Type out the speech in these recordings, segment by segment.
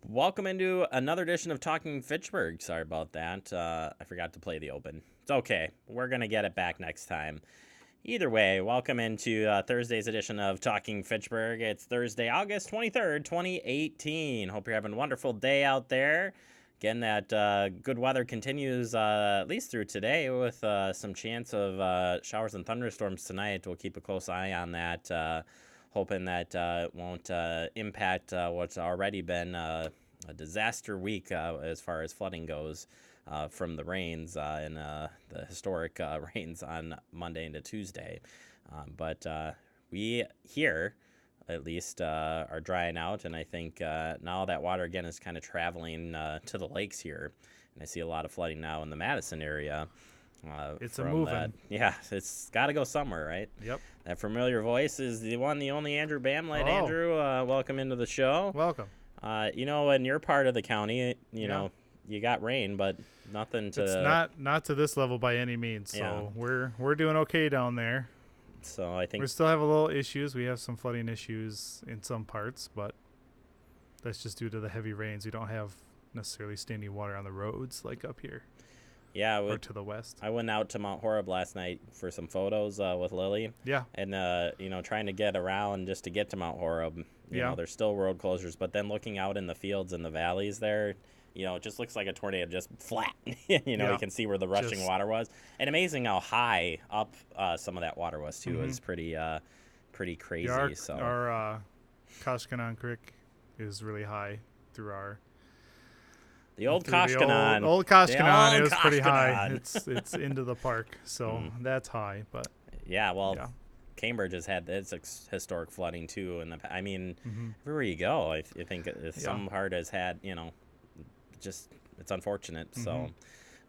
Welcome into another edition of Talking Fitchburg. Sorry about that. I forgot to play the open. It's okay. We're going to get it back next time. Either way, welcome into Thursday's edition of Talking Fitchburg. It's Thursday, August 23rd, 2018. Hope you're having a wonderful day out there. Again, that good weather continues at least through today with some chance of showers and thunderstorms tonight. We'll keep a close eye on that. Hoping that it won't impact what's already been a disaster week as far as flooding goes from the rains and the historic rains on Monday into Tuesday. But we here, at least, are drying out, and I think now that water again is kind of traveling to the lakes here, and I see a lot of flooding now in the Madison area. It's a moving. That. Yeah, it's got to go somewhere, right? Yep. That familiar voice is the one, the only Andrew Bamlight. Andrew, welcome into the show. Welcome. In your part of the county, you know, you got rain, but nothing to. It's not to this level by any means. So we're doing okay down there. So I think we still have a little issues. We have some flooding issues in some parts, but that's just due to the heavy rains. We don't have necessarily standing water on the roads like up here. Yeah, or to the west. I went out to Mount Horeb last night for some photos with Lily. Yeah. And, trying to get around just to get to Mount Horeb. You know, there's still road closures. But then looking out in the fields and the valleys there, it just looks like a tornado just flat. You can see where the rushing water was. And amazing how high up some of that water was, too. It was pretty crazy. Our Koshkanon Creek is really high through our... The old Koshkanon. Old Koshkanon is pretty high. It's into the park, so that's high. But Cambridge has had its historic flooding too, and everywhere you go, I think some part has had just it's unfortunate. So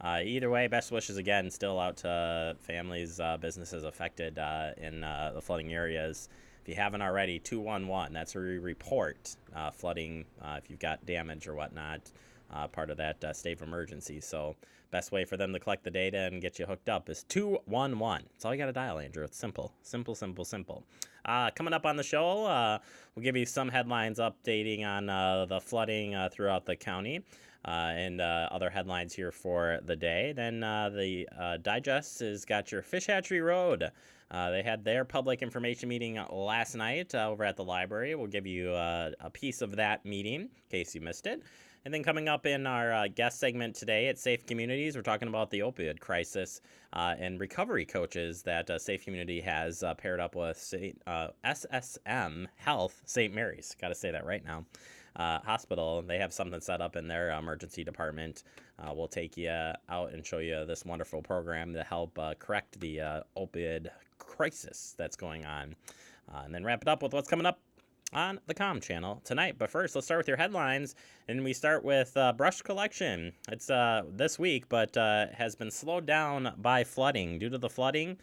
either way, best wishes again still out to families, businesses affected in the flooding areas. If you haven't already, 211. That's where you report flooding if you've got damage or whatnot. Part of that state of emergency. So best way for them to collect the data and get you hooked up is 211. That's all you got to dial, Andrew. It's simple. Coming up on the show, we'll give you some headlines updating on the flooding throughout the county and other headlines here for the day. Then the digest has got your Fish Hatchery Road. They had their public information meeting last night over at the library. We'll give you a piece of that meeting in case you missed it. And then coming up in our guest segment today at Safe Communities, we're talking about the opioid crisis and recovery coaches that Safe Community has paired up with SSM Health St. Mary's. Got to say that right now. Hospital. They have something set up in their emergency department. We'll take you out and show you this wonderful program to help correct the opioid crisis that's going on. And then wrap it up with what's coming up on the COM channel tonight. But first, let's start with your headlines, and we start with brush collection. It's this week, but has been slowed down by flooding. Due to the flooding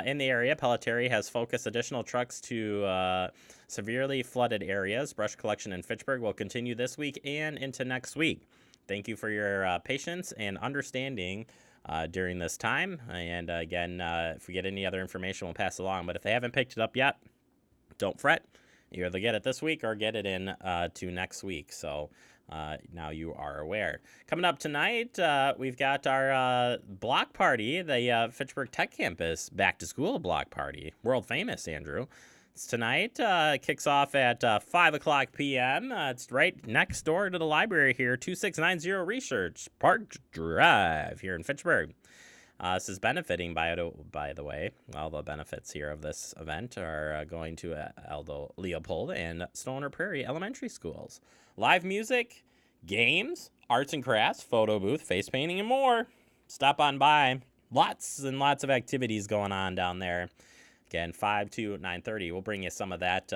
in the area, Pelletieri has focused additional trucks to severely flooded areas. Brush collection in Fitchburg will continue this week and into next week. Thank you for your patience and understanding during this time. And again, if we get any other information, we'll pass it along. But if they haven't picked it up yet, don't fret. You either get it this week or get it in to next week. So now you are aware. Coming up tonight, we've got our block party, the Fitchburg Tech Campus Back to School block party. World famous, Andrew. It's tonight. Kicks off at 5 o'clock p.m. It's right next door to the library here, 2690 Research Park Drive here in Fitchburg. This is benefiting, by the way. All the benefits here of this event are going to Aldo Leopold and Stoner Prairie Elementary Schools. Live music, games, arts and crafts, photo booth, face painting, and more. Stop on by. Lots and lots of activities going on down there. Again, 5 to 9:30. We'll bring you some of that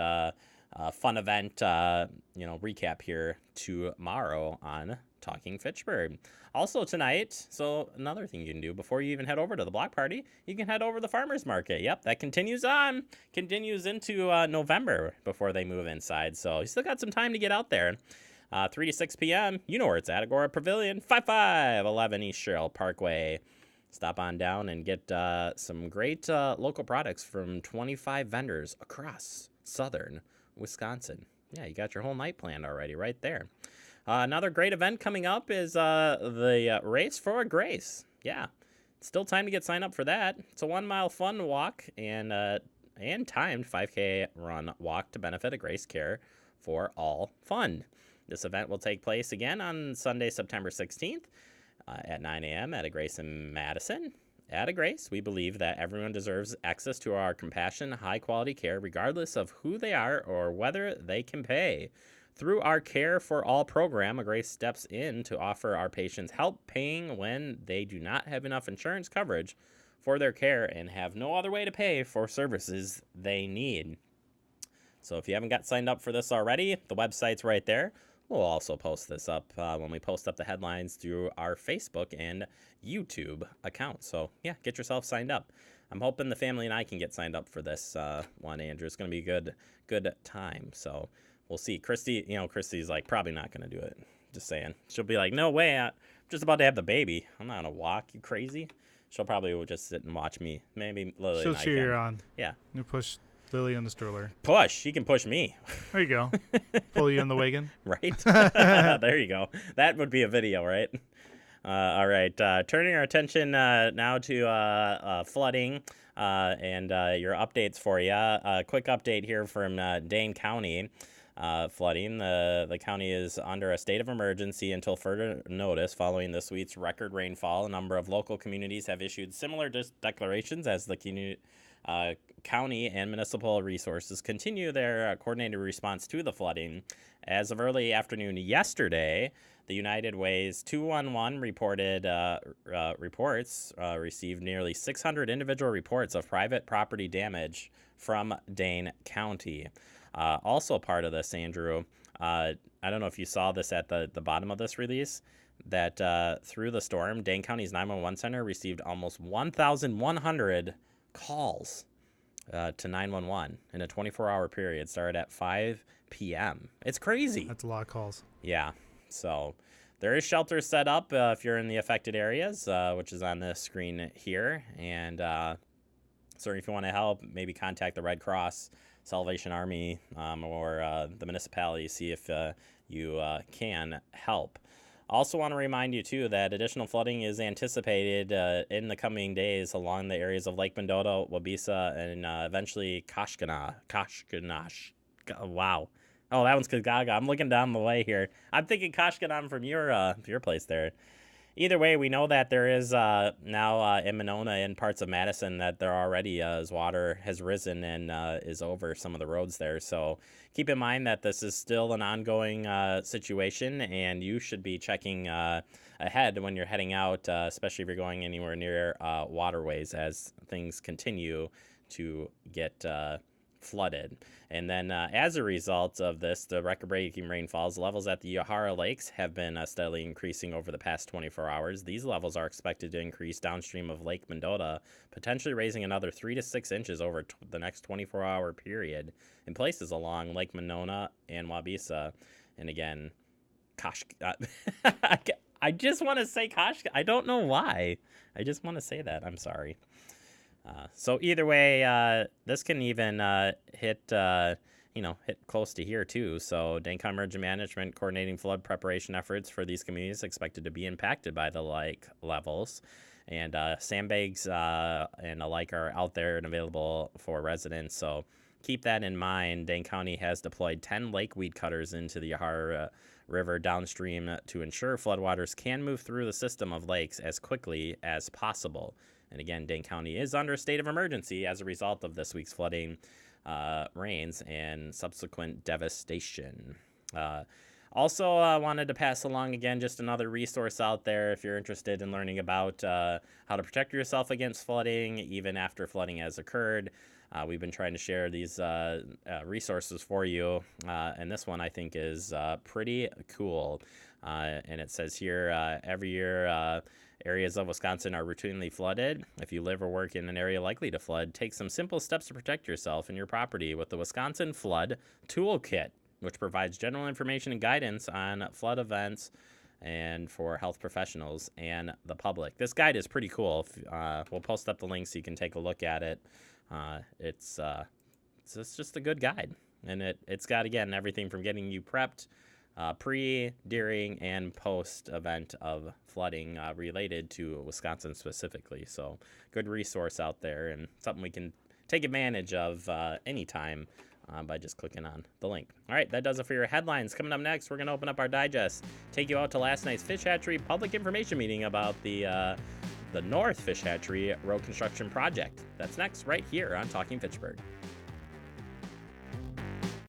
fun event, recap here tomorrow on Talking Fitchburg. Also tonight, so another thing you can do before you even head over to the block party, you can head over to the farmers market. Yep, that continues into November before they move inside. So you still got some time to get out there. 3 to 6 p.m., you know where it's at, Agora Pavilion, 5511 East Sherrill Parkway. Stop on down and get some great local products from 25 vendors across southern Wisconsin. Yeah, you got your whole night planned already right there. Another great event coming up is the Race for Agrace. Yeah, still time to get signed up for that. It's a 1 mile fun walk and timed 5K run walk to benefit Agrace Care for All Fund. This event will take place again on Sunday, September 16th at 9 a.m. at Agrace in Madison. At Agrace, we believe that everyone deserves access to our compassion, high-quality care, regardless of who they are or whether they can pay. Through our Care for All program, Agrace steps in to offer our patients help paying when they do not have enough insurance coverage for their care and have no other way to pay for services they need. So if you haven't got signed up for this already, the website's right there. We'll also post this up when we post up the headlines through our Facebook and YouTube account. So, yeah, get yourself signed up. I'm hoping the family and I can get signed up for this one, Andrew. It's going to be a good time. So, we'll see. Christy's like probably not going to do it. Just saying. She'll be like, no way. I'm just about to have the baby. I'm not going to walk. You crazy? She'll probably just sit and watch me. Maybe Lily She'll and I cheer you can. on. Yeah. You push Lily in the stroller. Push. She can push me. There you go. Pull you in the wagon. Right? There you go. That would be a video, right? All right. Turning our attention now to flooding and your updates for you. A quick update here from Dane County. Flooding. The county is under a state of emergency until further notice following this week's record rainfall. A number of local communities have issued similar declarations as the county and municipal resources continue their coordinated response to the flooding. As of early afternoon yesterday, the United Way's 211 reports received nearly 600 individual reports of private property damage from Dane County. Also part of this, Andrew, I don't know if you saw this at the bottom of this release, that through the storm, Dane County's 911 center received almost 1,100 calls to 911 in a 24-hour period. Started at 5 p.m. It's crazy. That's a lot of calls. Yeah. So there is shelters set up if you're in the affected areas, which is on the screen here. And certainly if you want to help, maybe contact the Red Cross, Salvation Army, or the municipality, see if you can help. Also want to remind you, too, that additional flooding is anticipated in the coming days along the areas of Lake Mendota, Waubesa, and eventually Koshkonash. Wow. Oh, that one's Kagaga. I'm looking down the way here. I'm thinking Koshkonan from your place there. Either way, we know that there is now in Monona and parts of Madison that there already as water has risen and is over some of the roads there. So keep in mind that this is still an ongoing situation, and you should be checking ahead when you're heading out, especially if you're going anywhere near waterways as things continue to get flooded. And then as a result of this, the record-breaking rainfalls, levels at the Yahara lakes have been steadily increasing over the past 24 hours. These levels are expected to increase downstream of Lake Mendota, potentially raising another 3 to 6 inches over the next 24-hour period in places along Lake Monona and Waubesa. And again, I just want to say I don't know why. I just want to say that. I'm sorry. So either way, this can even hit close to here too. So Dane County Emergency Management coordinating flood preparation efforts for these communities expected to be impacted by the lake levels. And sandbags and alike are out there and available for residents. So keep that in mind. Dane County has deployed 10 lake weed cutters into the Yahara River downstream to ensure floodwaters can move through the system of lakes as quickly as possible. And again, Dane County is under a state of emergency as a result of this week's flooding, rains, and subsequent devastation. Also, wanted to pass along again just another resource out there if you're interested in learning about how to protect yourself against flooding, even after flooding has occurred. We've been trying to share these resources for you, and this one I think is pretty cool. And it says here, every year, areas of Wisconsin are routinely flooded. If you live or work in an area likely to flood, take some simple steps to protect yourself and your property with the Wisconsin Flood Toolkit, which provides general information and guidance on flood events and for health professionals and the public. This guide is pretty cool. We'll post up the link so you can take a look at it. It's just a good guide. And it's got, again, everything from getting you prepped pre, during, and post event of flooding related to Wisconsin specifically. So good resource out there, and something we can take advantage of anytime by just clicking on the link. All right, that does it for your headlines. Coming up next, we're going to open up our digest, take you out to last night's fish hatchery public information meeting about the North Fish Hatchery road construction project. That's next, right here on Talking Fitchburg.